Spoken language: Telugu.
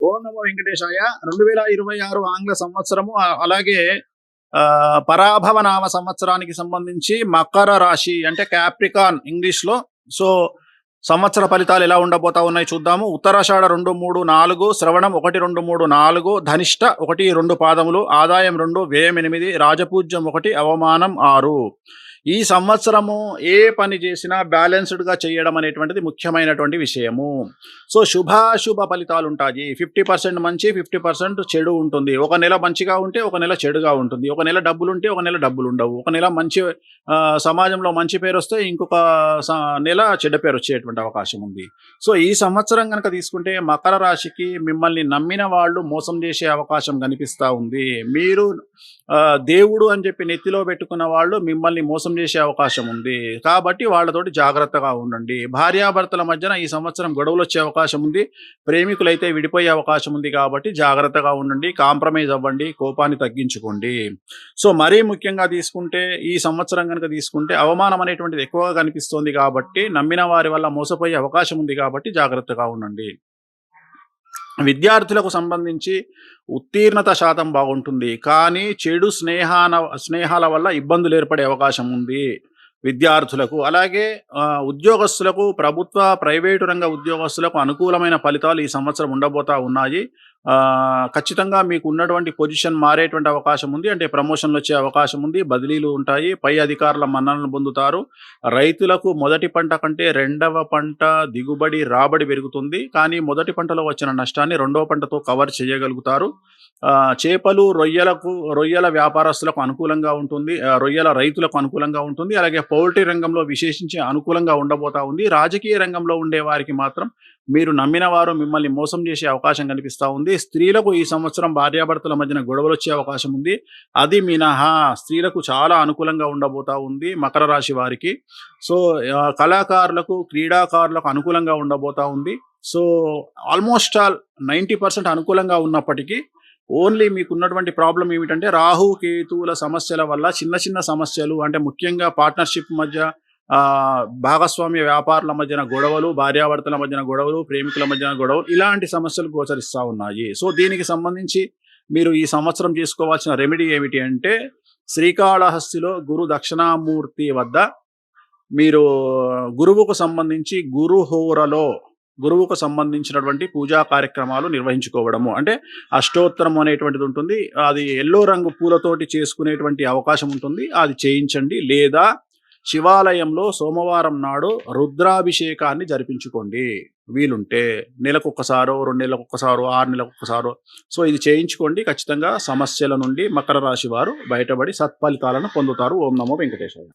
ఓం నమో వెంకటేశాయ. 2026 ఆంగ్ల సంవత్సరము అలాగే పరాభవ నామ సంవత్సరానికి సంబంధించి మకర రాశి అంటే క్యాప్రికాన్ ఇంగ్లీష్‌లో. సో, సంవత్సర ఫలితాలు ఎలా ఉండబోతా ఉన్నాయి చూద్దాము. ఉత్తరాషాఢ 2, 3, 4, శ్రవణం 1, 2, 3, 4, ధనిష్ట 1, 2 పాదములు, ఆదాయం 2, వ్యయం 8, రాజపూజ్యం 1, అవమానం 6. ఈ సంవత్సరము ఏ పని చేసినా బ్యాలెన్స్డ్‌గా చేయడం అనేటువంటిది ముఖ్యమైనటువంటి విషయము. సో, శుభాశుభ ఫలితాలు ఉంటాయి. 50% మంచి, 50% చెడు ఉంటుంది. ఒక నెల మంచిగా ఉంటే, ఒక నెల చెడుగా ఉంటుంది. ఒక నెల డబ్బులుంటే, ఒక నెల డబ్బులుండవు. ఒక నెల మంచి సమాజంలో మంచి పేరొస్తే, ఇంకొక నెల చెడ్డ పేరొచ్చేటువంటి అవకాశం ఉంది. సో, ఈ సంవత్సరం గనక తీసుకుంటే మకర రాశికి మిమ్మల్ని నమ్మిన వాళ్ళు మోసం చేసే అవకాశం కనిపిస్తా ఉంది. మీరు దేవుడు అని చెప్పి నెత్తిలో పెట్టుకున్న వాళ్ళు మిమ్మల్ని మోసం చేసే అవకాశం ఉంది. కాబట్టి వాళ్ళతోటి జాగ్రత్తగా ఉండండి. భార్యాభర్తల మధ్యన ఈ సంవత్సరం గొడవలొచ్చే అవకాశం ఉంది. ప్రేమికులైతే విడిపోయే అవకాశం ఉంది కాబట్టి జాగ్రత్తగా ఉండండి. కాంప్రమైజ్ అవ్వండి. కోపాన్ని తగ్గించుకోండి. సో, మరీ ముఖ్యంగా తీసుకుంటే ఈ సంవత్సరం గనుక తీసుకుంటే అవమానం అనేటువంటిది ఎక్కువగా కనిపిస్తోంది కాబట్టి, నమ్మిన వారి వల్ల మోసపోయే అవకాశం ఉంది కాబట్టి జాగ్రత్తగా ఉండండి. విద్యార్థులకు సంబంధించి ఉత్తీర్ణత శాతం బాగుంటుంది. కానీ చెడు స్నేహాల వల్ల ఇబ్బందులు ఏర్పడే అవకాశం ఉంది విద్యార్థులకు. అలాగే ఉద్యోగస్తులకు, ప్రైవేటు రంగ ఉద్యోగస్తులకు అనుకూలమైన ఫలితాలు ఈ సంవత్సరం ఉండబోతా ఉన్నాయి. ఖచ్చితంగా మీకు ఉన్నటువంటి పొజిషన్ మారేటువంటి అవకాశం ఉంది. అంటే ప్రమోషన్లు వచ్చే అవకాశం ఉంది. బదిలీలు ఉంటాయి. పై అధికారుల మన్ననలు పొందుతారు. రైతులకు మొదటి పంట కంటే రెండవ పంట దిగుబడి, రాబడి పెరుగుతుంది. కానీ మొదటి పంటలో వచ్చిన నష్టాన్ని రెండవ పంటతో కవర్ చేయగలుగుతారు. చేపలు, రొయ్యల వ్యాపారస్తులకు అనుకూలంగా ఉంటుంది. రొయ్యల రైతులకు అనుకూలంగా ఉంటుంది. అలాగే పౌల్ట్రీ రంగంలో విశేషించి అనుకూలంగా ఉండబోతా ఉంది. రాజకీయ రంగంలో ఉండే వారికి మాత్రం మీరు నమ్మిన వారు మిమ్మల్ని మోసం చేసే అవకాశం కనిపిస్తూ ఉంది. స్త్రీలకు ఈ సంవత్సరం భార్యాభర్తల మధ్యన గొడవలు వచ్చే అవకాశం ఉంది. అది మినహా స్త్రీలకు చాలా అనుకూలంగా ఉండబోతా ఉంది మకర రాశి వారికి. సో, కళాకారులకు, క్రీడాకారులకు అనుకూలంగా ఉండబోతా ఉంది. సో, ఆల్మోస్ట్ ఆల్ 90% అనుకూలంగా ఉన్నప్పటికీ ఓన్లీ మీకున్నటువంటి ప్రాబ్లం ఏమిటంటే రాహు కేతువుల సమస్యల వల్ల చిన్న చిన్న సమస్యలు, అంటే ముఖ్యంగా పార్ట్నర్షిప్ మధ్య, భాగస్వామ్య వ్యాపారుల మధ్యన గొడవలు, భార్యాభర్తల మధ్యన గొడవలు, ప్రేమికుల మధ్యన గొడవలు, ఇలాంటి సమస్యలు గోచరిస్తూ ఉన్నాయి. సో, దీనికి సంబంధించి మీరు ఈ సంవత్సరం చేసుకోవాల్సిన రెమెడీ ఏమిటి అంటే, శ్రీకాళహస్తిలో గురు దక్షిణామూర్తి వద్ద మీరు గురువుకు సంబంధించినటువంటి పూజా కార్యక్రమాలు నిర్వహించుకోవడము. అంటే అష్టోత్తరం అనేటువంటిది ఉంటుంది. అది ఎల్లో రంగు పూలతోటి చేసుకునేటువంటి అవకాశం ఉంటుంది. అది చేయించండి. లేదా శివాలయంలో సోమవారం నాడు రుద్రాభిషేకాన్ని జరిపించుకోండి వీలుంటే. నెలకొక్కసారో, 2 నెలలకొక్కసారో, 6 నెలలకొక్కసారో. సో, ఇది చేయించుకోండి. ఖచ్చితంగా సమస్యల నుండి మకర రాశి వారు బయటపడి సత్ఫలితాలను పొందుతారు. ఓం నమో వెంకటేశాయ.